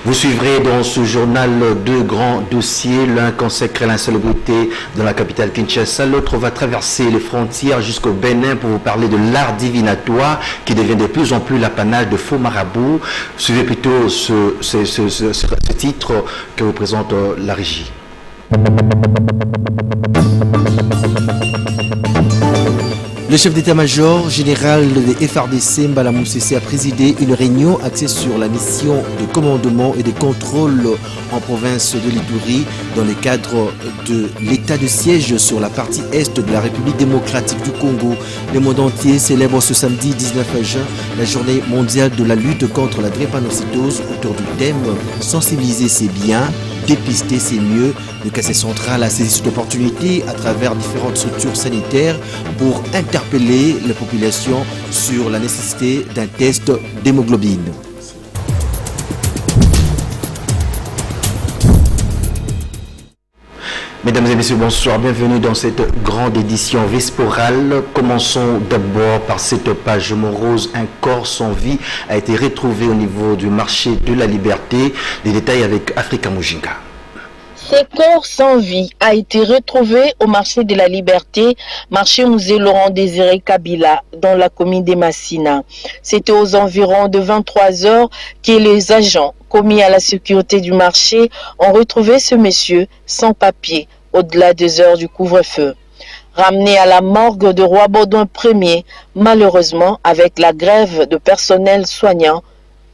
Vous suivrez dans ce journal deux grands dossiers, l'un consacré à l'insalubrité dans la capitale Kinshasa, l'autre va traverser les frontières jusqu'au Bénin pour vous parler de l'art divinatoire qui devient de plus en plus l'apanage de faux marabouts. Suivez plutôt ce titre que vous présente la régie. Le chef d'état-major général des FARDC, Mbala Moussessi, a présidé une réunion axée sur la mission de commandement et de contrôle en province de l'Ituri dans le cadre de l'état de siège sur la partie est de la République démocratique du Congo. Le monde entier célèbre ce samedi 19 juin la journée mondiale de la lutte contre la drépanocytose autour du thème « Sensibiliser c'est bien ». Dépister, c'est mieux. Le Casse central a saisi cette opportunité à travers différentes structures sanitaires pour interpeller la population sur la nécessité d'un test d'hémoglobine. Mesdames et messieurs, bonsoir. Bienvenue dans cette grande édition vespérale. Commençons d'abord par cette page morose. Un corps sans vie a été retrouvé au niveau du marché de la Liberté. Les détails avec Africa Mujinga. Ce corps sans vie a été retrouvé au marché de la Liberté, marché musée Laurent Désiré Kabila, dans la commune de Massina. C'était aux environs de 23 heures que les agents commis à la sécurité du marché ont retrouvé ce monsieur sans papier, au-delà des heures du couvre-feu. Ramené à la morgue de Roi-Baudouin Ier, malheureusement, avec la grève de personnel soignant,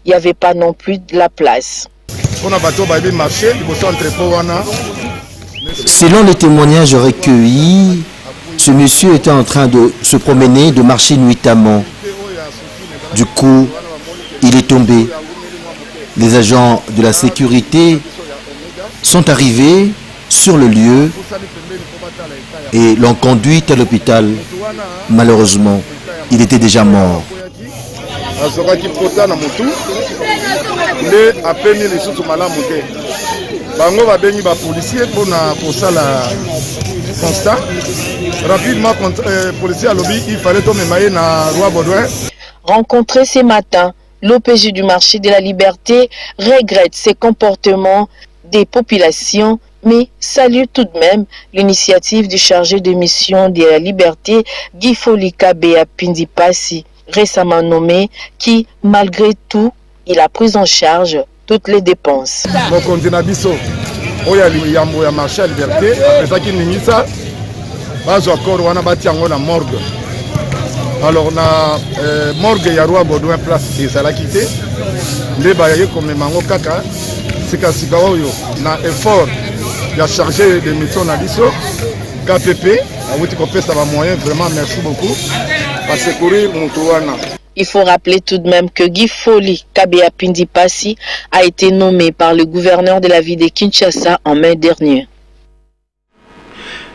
il n'y avait pas non plus de la place. Selon les témoignages recueillis, ce monsieur était en train de se promener, de marcher nuitamment. Du coup, il est tombé. Les agents de la sécurité sont arrivés sur le lieu et l'ont conduit à l'hôpital. Malheureusement, il était déjà mort. Rencontré ce matin, l'OPJ du marché de la Liberté regrette ces comportements des populations, mais salue tout de même l'initiative du chargé de mission de la Liberté, Guy Folika Bea Pindipasi, récemment nommé, qui, malgré tout, il a pris en charge toutes les dépenses. Alors na morgue ya Roi Baudouin place ezala quitté nde baye comme mango kaka sika oyo na effort ya chargé de mission na biso KPP awuti kopesa ba moyens. Vraiment merci beaucoup pour secourir mutu wana. Il faut rappeler tout de même que Guy Foli Kabea Pindipasi a été nommé par le gouverneur de la ville de Kinshasa en mai dernier.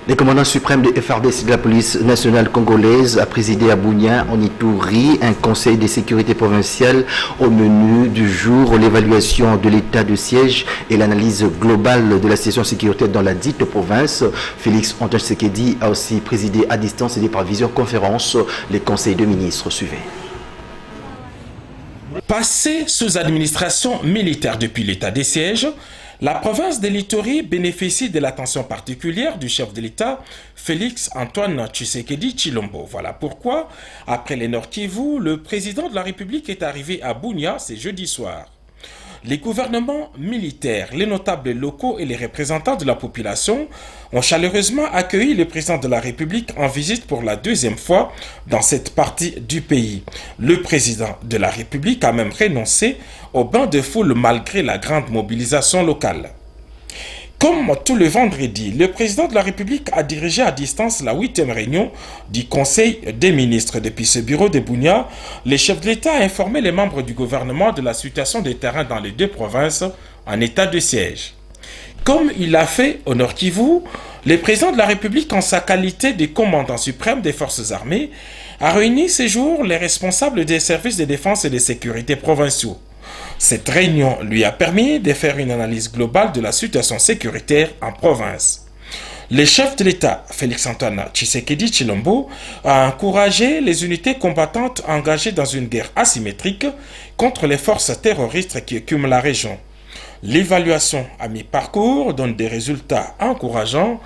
Le commandant suprême de FARDC de la police nationale congolaise a présidé à Bunia, en Ituri, un conseil de sécurité provinciale au menu du jour, l'évaluation de l'état de siège et l'analyse globale de la situation sécuritaire dans la dite province. Félix Antoine Tshisekedi a aussi présidé à distance et par visioconférence les conseils de ministres suivaient. Passée sous administration militaire depuis l'état des sièges, la province de l'Ituri bénéficie de l'attention particulière du chef de l'État, Félix Antoine Tshisekedi Tshilombo. Voilà pourquoi, après les Nord Kivu, le président de la République est arrivé à Bunia ce jeudi soir. Les gouvernements militaires, les notables locaux et les représentants de la population ont chaleureusement accueilli le président de la République en visite pour la deuxième fois dans cette partie du pays. Le président de la République a même renoncé au bain de foule malgré la grande mobilisation locale. Comme tous les vendredis, le président de la République a dirigé à distance la 8e réunion du Conseil des ministres. Depuis ce bureau de Bunia, le chef de l'État a informé les membres du gouvernement de la situation des terrains dans les deux provinces en état de siège. Comme il l'a fait au Nord Kivu, le président de la République, en sa qualité de commandant suprême des forces armées, a réuni ce jour les responsables des services de défense et de sécurité provinciaux. Cette réunion lui a permis de faire une analyse globale de la situation sécuritaire en province. Le chef de l'État, Félix-Antoine Tshisekedi Tshilombo, a encouragé les unités combattantes engagées dans une guerre asymétrique contre les forces terroristes qui occupent la région. L'évaluation à mi-parcours donne des résultats encourageants.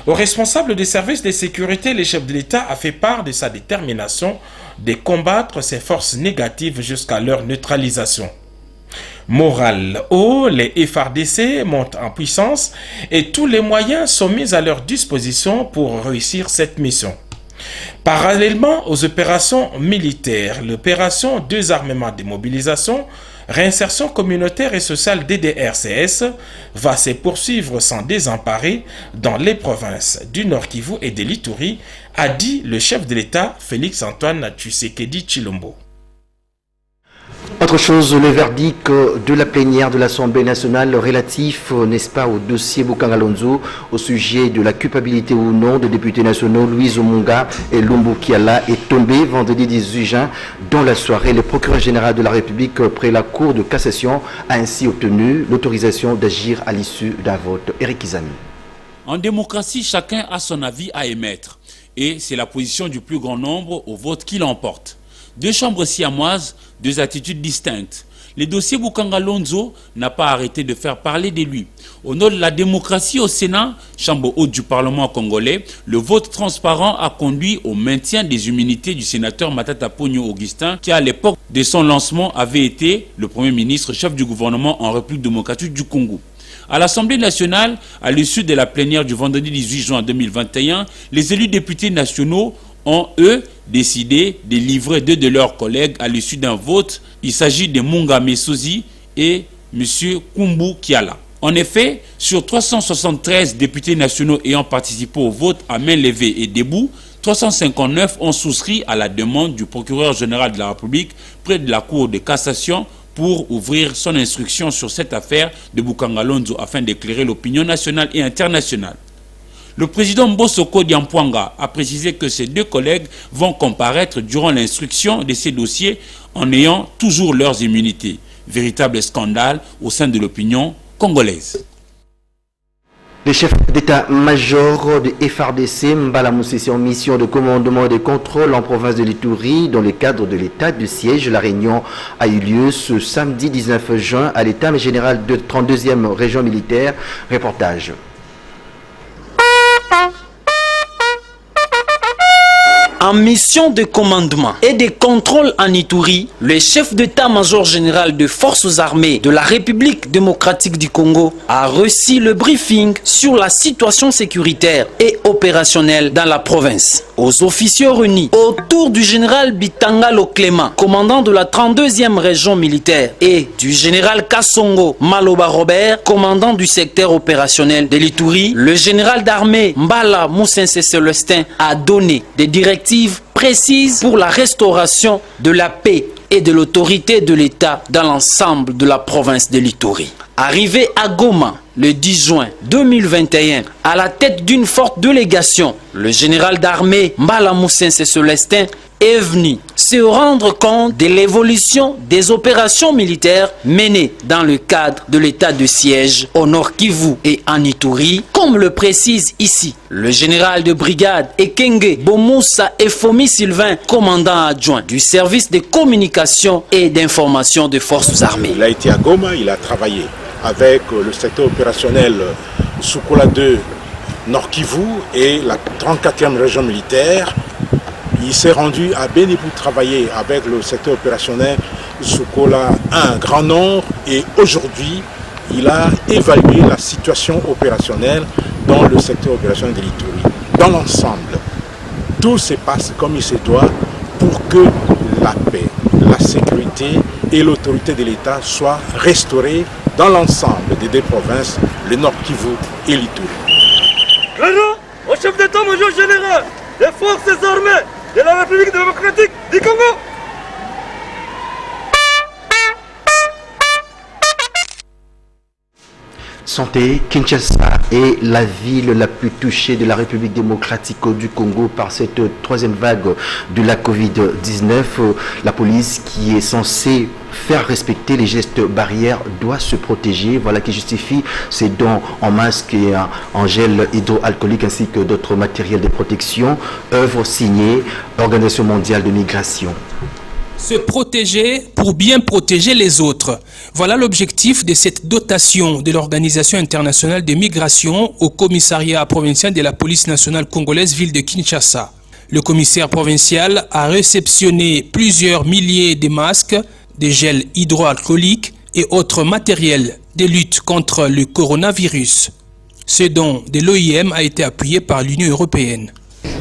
Aux responsables des services de sécurité, le chef de l'État a fait part de sa détermination de combattre ces forces négatives jusqu'à leur neutralisation. Morale haut, les FARDC montent en puissance et tous les moyens sont mis à leur disposition pour réussir cette mission. Parallèlement aux opérations militaires, l'opération Désarmement démobilisation, réinsertion communautaire et sociale DDRCS va se poursuivre sans désemparer dans les provinces du Nord Kivu et de l'Ituri, a dit le chef de l'État Félix-Antoine Tshisekedi Tshilombo. Autre chose, le verdict de la plénière de l'Assemblée nationale relatif, n'est-ce pas, au dossier Boukangalonzo au sujet de la culpabilité ou non des députés nationaux Louise Omunga et Lumbu Kiala est tombé vendredi 18 juin dans la soirée. Le procureur général de la République près la Cour de cassation a ainsi obtenu l'autorisation d'agir à l'issue d'un vote. Eric Izami. En démocratie, chacun a son avis à émettre et c'est la position du plus grand nombre au vote qui l'emporte. Deux chambres siamoises, deux attitudes distinctes. Le dossier Boukangalonzo n'a pas arrêté de faire parler de lui. Au nom de la démocratie au Sénat, chambre haute du Parlement congolais, le vote transparent a conduit au maintien des immunités du sénateur Matata Ponyo Augustin, qui à l'époque de son lancement avait été le Premier ministre chef du gouvernement en République démocratique du Congo. À l'Assemblée nationale, à l'issue de la plénière du vendredi 18 juin 2021, les élus députés nationaux ont, eux, décidé de livrer deux de leurs collègues à l'issue d'un vote. Il s'agit de Munga Mesozi et M. Kumbu Kiala. En effet, sur 373 députés nationaux ayant participé au vote à main levée et debout, 359 ont souscrit à la demande du procureur général de la République près de la Cour de cassation pour ouvrir son instruction sur cette affaire de Boukangalonzo afin d'éclairer l'opinion nationale et internationale. Le président Mbosoko Diampouanga a précisé que ses deux collègues vont comparaître durant l'instruction de ces dossiers en ayant toujours leurs immunités. Véritable scandale au sein de l'opinion congolaise. Le chef d'état-major de FARDC, Mbala Moussessi, en mission de commandement et de contrôle en province de l'Ituri, dans le cadre de l'état de siège. La réunion a eu lieu ce samedi 19 juin à l'état général de 32e région militaire. Reportage. En mission de commandement et de contrôle en Ituri, le chef d'état-major général des forces armées de la République démocratique du Congo a reçu le briefing sur la situation sécuritaire et opérationnelle dans la province. Aux officiers réunis autour du général Bitangalo Clément, commandant de la 32e région militaire, et du général Kassongo Maloba Robert, commandant du secteur opérationnel de l'Ituri, le général d'armée Mbala Moussense Célestin a donné des directives précises pour la restauration de la paix et de l'autorité de l'État dans l'ensemble de la province de l'Ituri. Arrivé à Goma le 10 juin 2021, à la tête d'une forte délégation, le général d'armée Mbala Moussense Célestin est venu se rendre compte de l'évolution des opérations militaires menées dans le cadre de l'état de siège au Nord Kivu et en Ituri, comme le précise ici le général de brigade Ekenge Bomoussa Efomi Sylvain, commandant adjoint du service de communication et d'information des forces armées. Il a été à Goma, il a travaillé avec le secteur opérationnel Soukola 2 Nord Kivu et la 34e région militaire. Il s'est rendu à Béni pour travailler avec le secteur opérationnel Soukola 1 Grand Nord et aujourd'hui, il a évalué la situation opérationnelle dans le secteur opérationnel de l'Ituri. Dans l'ensemble, tout se passe comme il se doit pour que la paix, la sécurité et l'autorité de l'État soient restaurées dans l'ensemble des deux provinces, le Nord Kivu et l'Ituri. Clairement, au chef d'état-major général des forces armées de la République démocratique du Congo. Santé, Kinshasa est la ville la plus touchée de la République démocratique du Congo par cette troisième vague de la Covid-19. La police qui est censée faire respecter les gestes barrières doit se protéger. Voilà qui justifie ces dons en masque et en gel hydroalcoolique ainsi que d'autres matériels de protection. Œuvre signée Organisation mondiale de migration. Se protéger pour bien protéger les autres. Voilà l'objectif de cette dotation de l'Organisation internationale de migration au commissariat provincial de la police nationale congolaise ville de Kinshasa. Le commissaire provincial a réceptionné plusieurs milliers de masques, de gels hydroalcooliques et autres matériels de lutte contre le coronavirus. Ce don de l'OIM a été appuyé par l'Union européenne.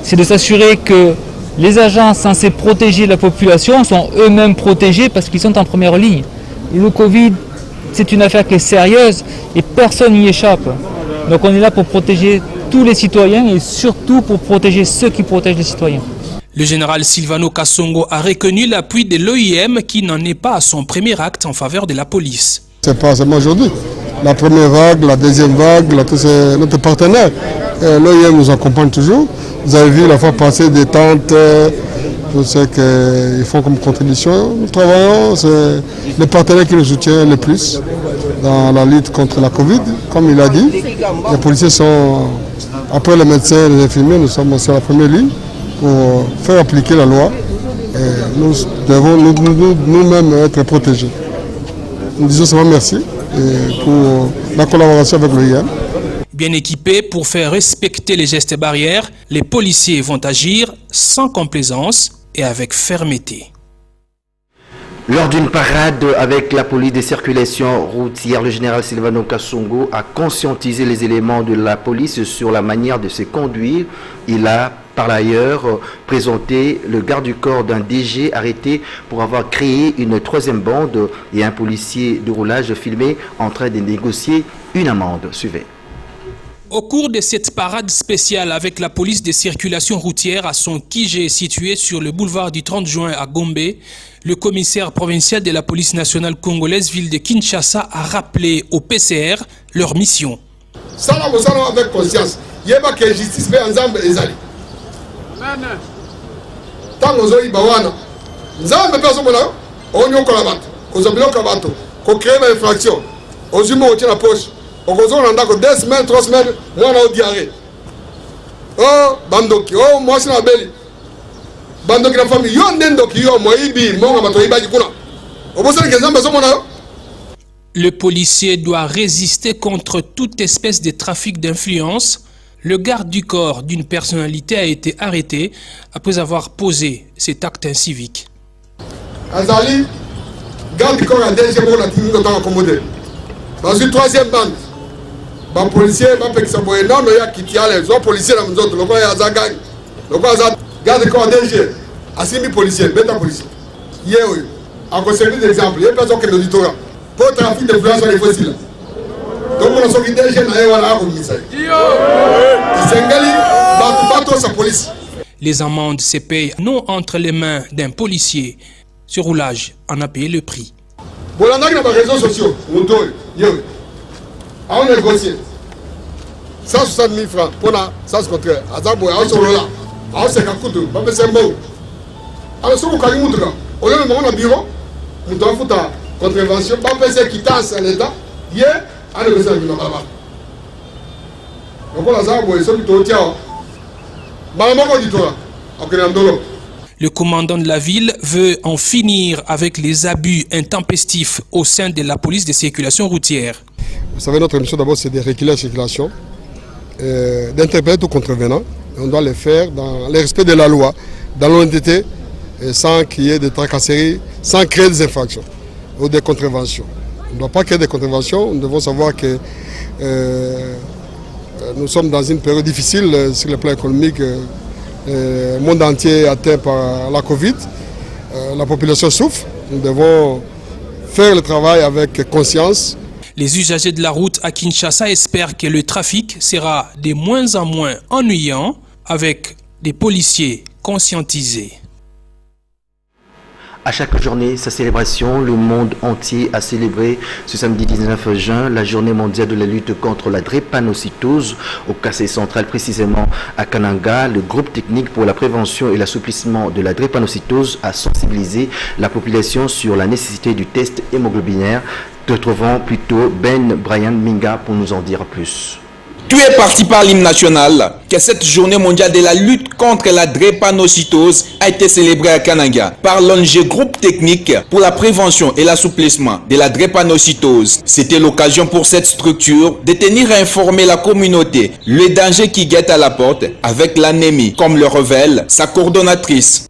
C'est de s'assurer que les agents censés protéger la population sont eux-mêmes protégés parce qu'ils sont en première ligne. Et le Covid, c'est une affaire qui est sérieuse et personne n'y échappe. Donc on est là pour protéger tous les citoyens et surtout pour protéger ceux qui protègent les citoyens. Le général Silvano Kasongo a reconnu l'appui de l'OIM qui n'en est pas à son premier acte en faveur de la police. C'est pas seulement aujourd'hui. La première vague, la deuxième vague, c'est notre partenaire. L'OIM nous accompagne toujours. Vous avez vu la fois passée des tentes, tout ce qu'ils font comme contribution. Nous travaillons, c'est le partenaire qui nous soutient le plus dans la lutte contre la Covid. Comme il a dit, les policiers sont, après les médecins et les infirmiers, nous sommes sur la première ligne pour faire appliquer la loi. Et nous devons nous-mêmes être protégés. Nous disons seulement merci pour la collaboration avec l'OIM. Bien équipés pour faire respecter les gestes barrières, les policiers vont agir sans complaisance et avec fermeté. Lors d'une parade avec la police de circulation routière, le général Silvano Kasongo a conscientisé les éléments de la police sur la manière de se conduire. Il a par ailleurs présenté le garde du corps d'un DG arrêté pour avoir créé une troisième bande et un policier de roulage filmé en train de négocier une amende. Suivez. Au cours de cette parade spéciale avec la police de circulation routière à son QG situé sur le boulevard du 30 juin à Gombe, le commissaire provincial de la police nationale congolaise ville de Kinshasa a rappelé au PCR leur mission. Ça, nous allons avec conscience. Il y a que justice fait ensemble les alliés. Tant que nous avons eu Bawana, nous avons fait ça, on y a collaboré, nous avons collaboré, nous créé une infraction, nous avons eu la poche. On a 2 semaines, 3 semaines, moi on a diarrhée. Oh, Bandoki, oh, moi c'est la belle. Bandoki la famille, yo nendoki, yo, moi ibi, moi on a matoïba du kuna. On peut dire que les hommes sont. Le policier doit résister contre toute espèce de trafic d'influence. Le garde du corps d'une personnalité a été arrêté après avoir posé cet acte incivique. Azali, garde du corps a déjà été accommodé. Dans une troisième bande. Les policiers, les autres policiers, les autres, garde le corps DG, assis policiers, bêta policiers. Hier, en conséquence d'exemple, il y a personne qui est l'auditorat. Pour le trafic d'influence, il faut aussi. Donc, on a sorti DG, on a un commissaire. Les amendes se payent non entre les mains d'un policier. Ce roulage en a payé le prix. Bon, on a des réseaux sociaux, on a négocié 160 000 francs pour la sens contraire. Azabo, on se là. On se cacoute, pas de symbole. Alors, si vous avez on a un bureau, nous devons faire contravention, pas faire quittance à l'État. Hier, on a négocié avec nous là-bas. Donc, on a Azabo, ils sont plutôt tiens. Le commandant de la ville veut en finir avec les abus intempestifs au sein de la police de circulation routière. Vous savez, notre mission d'abord, c'est de réguler la circulation, d'interpeller tout contrevenant. On doit le faire dans le respect de la loi, dans l'honnêteté, sans qu'il y ait de tracasseries, sans créer des infractions ou des contraventions. On ne doit pas créer des contraventions, nous devons savoir que nous sommes dans une période difficile sur le plan économique. Le monde entier est atteint par la Covid. La population souffre. Nous devons faire le travail avec conscience. Les usagers de la route à Kinshasa espèrent que le trafic sera de moins en moins ennuyant avec des policiers conscientisés. À chaque journée, sa célébration, le monde entier a célébré ce samedi 19 juin la journée mondiale de la lutte contre la drépanocytose au Kasai central, précisément à Kananga. Le groupe technique pour la prévention et l'assouplissement de la drépanocytose a sensibilisé la population sur la nécessité du test hémoglobinaire. Retrouvons plutôt Ben Brian Minga pour nous en dire plus. Tout est parti par l'hymne national que cette journée mondiale de la lutte contre la drépanocytose a été célébrée à Kananga par l'ONG Groupe Technique pour la prévention et l'assouplissement de la drépanocytose. C'était l'occasion pour cette structure de tenir à informer la communauté le danger qui guette à la porte avec l'anémie, comme le révèle sa coordonnatrice.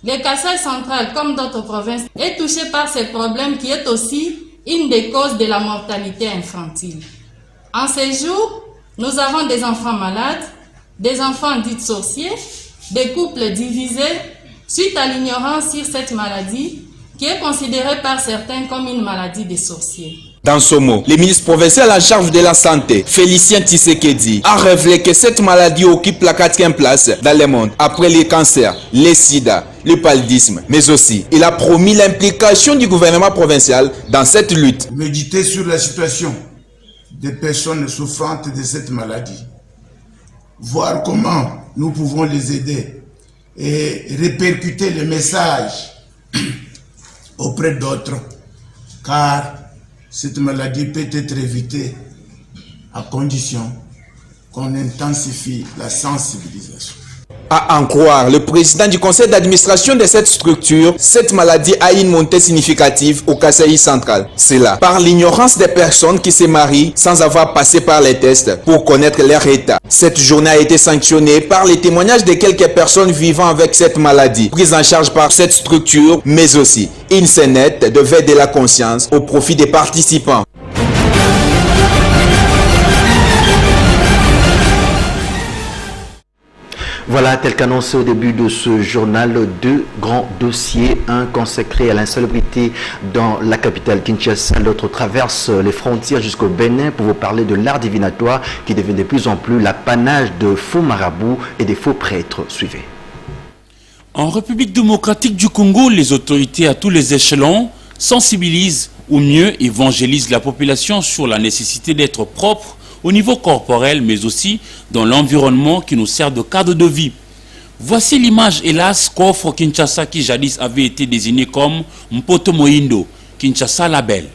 Le Kasai central, comme d'autres provinces, est touché par ce problème qui est aussi une des causes de la mortalité infantile. En ces jours, nous avons des enfants malades, des enfants dits sorciers, des couples divisés suite à l'ignorance sur cette maladie qui est considérée par certains comme une maladie des sorciers. Dans ce mot, le ministre provincial en charge de la santé, Félicien Tshisekedi, a révélé que cette maladie occupe la 4e place dans le monde après les cancers, les sida, le paludisme, mais aussi il a promis l'implication du gouvernement provincial dans cette lutte. Méditer sur la situation des personnes souffrantes de cette maladie, voir comment nous pouvons les aider et répercuter le message auprès d'autres, car cette maladie peut être évitée à condition qu'on intensifie la sensibilisation. À en croire le président du conseil d'administration de cette structure, cette maladie a une montée significative au Kasai central. C'est là, par l'ignorance des personnes qui se marient sans avoir passé par les tests pour connaître leur état. Cette journée a été sanctionnée par les témoignages de quelques personnes vivant avec cette maladie, prises en charge par cette structure, mais aussi une scénette de veille de la conscience au profit des participants. Voilà, tel qu'annoncé au début de ce journal, 2 grands dossiers, un consacré à l'insalubrité dans la capitale Kinshasa, l'autre traverse les frontières jusqu'au Bénin pour vous parler de l'art divinatoire qui devient de plus en plus l'apanage de faux marabouts et des faux prêtres. Suivez. En République démocratique du Congo, les autorités à tous les échelons sensibilisent ou mieux évangélisent la population sur la nécessité d'être propre au niveau corporel, mais aussi dans l'environnement qui nous sert de cadre de vie. Voici l'image, hélas, qu'offre Kinshasa qui jadis avait été désigné comme Mpoto Moindo, Kinshasa la Belle.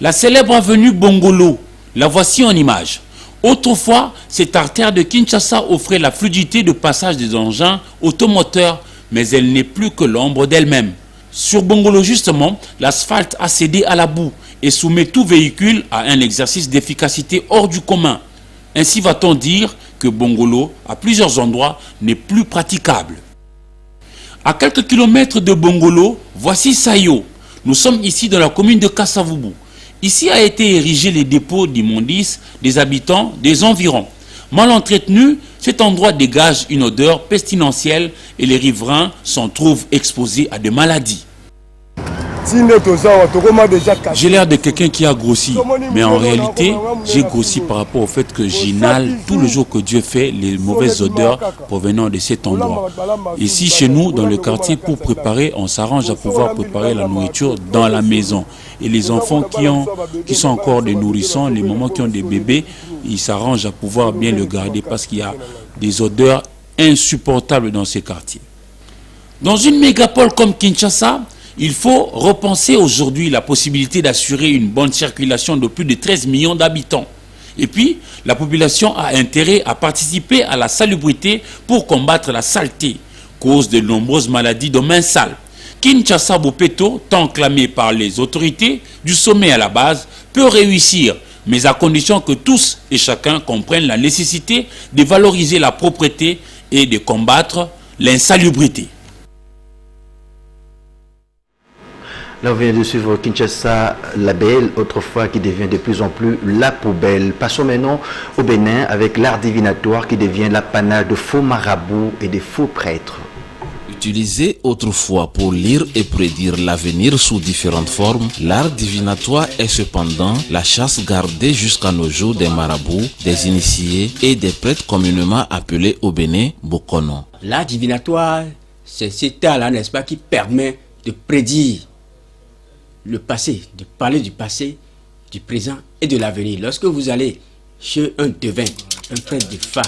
La célèbre avenue Bongolo, la voici en image. Autrefois, cette artère de Kinshasa offrait la fluidité de passage des engins automoteurs, mais elle n'est plus que l'ombre d'elle-même. Sur Bongolo, justement, l'asphalte a cédé à la boue et soumet tout véhicule à un exercice d'efficacité hors du commun. Ainsi va-t-on dire que Bongolo, à plusieurs endroits, n'est plus praticable. À quelques kilomètres de Bongolo, voici Sayo. Nous sommes ici dans la commune de Kasavubu. Ici a été érigé les dépôts d'immondices des habitants des environs. Mal entretenu, cet endroit dégage une odeur pestilentielle et les riverains s'en trouvent exposés à des maladies. J'ai l'air de quelqu'un qui a grossi, mais en réalité, j'ai grossi par rapport au fait que j'inhale tout le jour que Dieu fait les mauvaises odeurs provenant de cet endroit. Ici, chez nous, dans le quartier, pour préparer, on s'arrange à pouvoir préparer la nourriture dans la maison. Et les enfants qui sont encore des nourrissons, les mamans qui ont des bébés, ils s'arrangent à pouvoir bien le garder parce qu'il y a des odeurs insupportables dans ces quartiers. Dans une mégapole comme Kinshasa, il faut repenser aujourd'hui la possibilité d'assurer une bonne circulation de plus de 13 millions d'habitants. Et puis, la population a intérêt à participer à la salubrité pour combattre la saleté, cause de nombreuses maladies de main sale. Kinshasa Bopeto, tant clamé par les autorités, du sommet à la base, peut réussir, mais à condition que tous et chacun comprennent la nécessité de valoriser la propreté et de combattre l'insalubrité. Là, on vient de suivre Kinshasa la Belle, autrefois qui devient de plus en plus la poubelle. Passons maintenant au Bénin avec l'art divinatoire qui devient l'apanage de faux marabouts et des faux prêtres. Utilisé autrefois pour lire et prédire l'avenir sous différentes formes, l'art divinatoire est cependant la chasse gardée jusqu'à nos jours des marabouts, des initiés et des prêtres communément appelés au Bénin Bokono. L'art divinatoire, c'est cet art-là, n'est-ce pas, qui permet de prédire le passé, de parler du passé, du présent et de l'avenir. Lorsque vous allez chez un devin, un prêtre de Fa,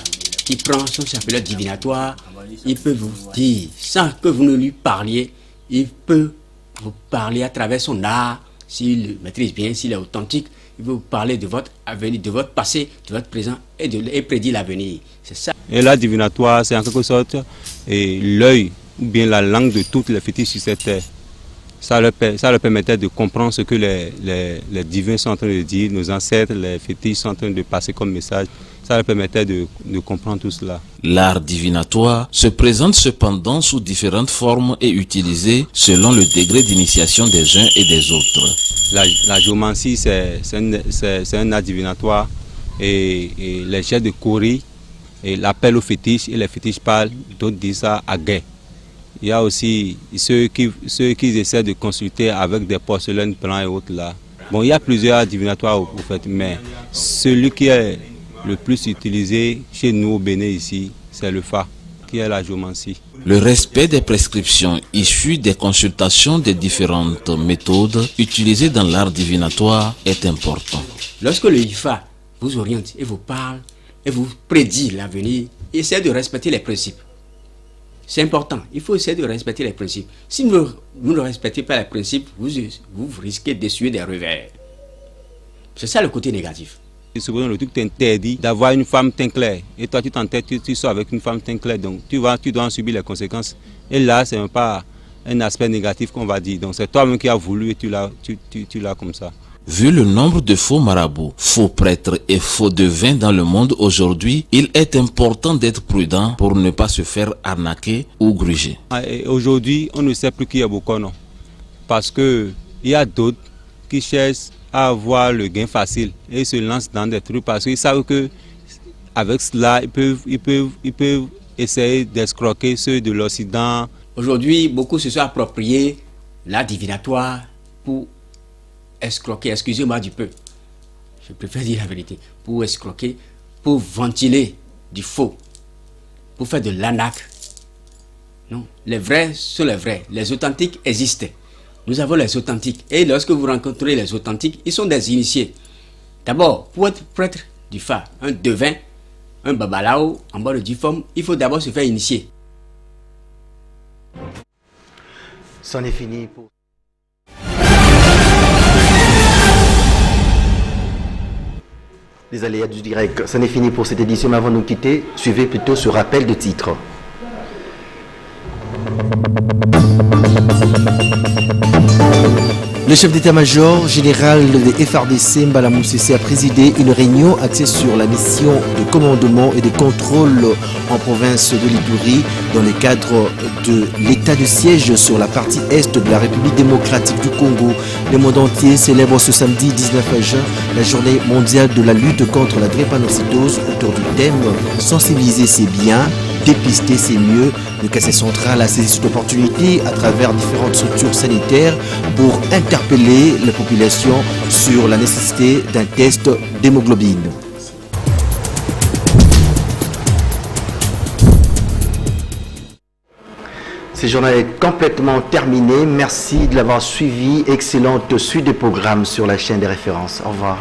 qui prend son chapelet divinatoire, il peut vous dire, sans que vous ne lui parliez, il peut vous parler à travers son art, s'il le maîtrise bien, s'il est authentique, il peut vous parler de votre avenir, de votre passé, de votre présent et prédire l'avenir. C'est ça. Et l'art divinatoire, c'est en quelque sorte l'œil ou bien la langue de toutes les fétiches sur cette terre. Ça leur permettait de comprendre ce que les divins sont en train de dire, nos ancêtres, les fétiches sont en train de passer comme message. Ça leur permettait de comprendre tout cela. L'art divinatoire se présente cependant sous différentes formes et utilisé selon le degré d'initiation des uns et des autres. La géomancie, c'est un art divinatoire et les jets de Kori et l'appel aux fétiches, et les fétiches parlent, d'autres disent ça à guet. Il y a aussi ceux qui essaient de consulter avec des porcelaines blancs et autres là. Bon, il y a plusieurs arts divinatoires au fait, mais celui qui est le plus utilisé chez nous au Bénin ici, c'est le Fa, qui est la géomancie. Le respect des prescriptions issues des consultations des différentes méthodes utilisées dans l'art divinatoire est important. Lorsque le Ifa vous oriente et vous parle et vous prédit l'avenir, essayez de respecter les principes. C'est important, il faut essayer de respecter les principes. Si vous ne respectez pas les principes, vous risquez d'essuyer des revers. C'est ça le côté négatif. Et souvent le truc t'interdit d'avoir une femme teint clair. Et toi tu t'entêtes, tu sors avec une femme teint clair. Donc tu dois en subir les conséquences. Et là, c'est pas un aspect négatif qu'on va dire. Donc c'est toi-même qui as voulu et tu l'as comme ça. Vu le nombre de faux marabouts, faux prêtres et faux devins dans le monde aujourd'hui, il est important d'être prudent pour ne pas se faire arnaquer ou gruger. Aujourd'hui, on ne sait plus qui est Bokono. Parce qu'il y a d'autres qui cherchent à avoir le gain facile et se lancent dans des trucs parce qu'ils savent qu'avec cela, ils peuvent essayer d'escroquer ceux de l'Occident. Aujourd'hui, beaucoup se sont appropriés l'art divinatoire pour escroquer, excusez-moi du peu, je préfère dire la vérité, pour escroquer, pour ventiler du faux, pour faire de l'arnaque. Non, les vrais sont les vrais, les authentiques existent. Nous avons les authentiques et lorsque vous rencontrez les authentiques, ils sont des initiés. D'abord, pour être prêtre du Fa, un devin, un babalao, en bas de difforme, il faut d'abord se faire initier. C'en est fini pour... Les aléas du direct, c'en est fini pour cette édition, mais avant de nous quitter, suivez plutôt ce rappel de titre. Le chef d'état-major général des FARDC, Mbala Moussessi, a présidé une réunion axée sur la mission de commandement et de contrôle en province de l'Ituri dans le cadre de l'état de siège sur la partie est de la République démocratique du Congo. Le monde entier célèbre ce samedi 19 juin la journée mondiale de la lutte contre la drépanocytose autour du thème « Sensibiliser c'est bien, dépister c'est mieux ». Le Caisse central a saisi cette opportunité à travers différentes structures sanitaires pour interpeller la population sur la nécessité d'un test d'hémoglobine. Ce journal est complètement terminé. Merci de l'avoir suivi. Excellente suite de programmes sur la chaîne des références. Au revoir.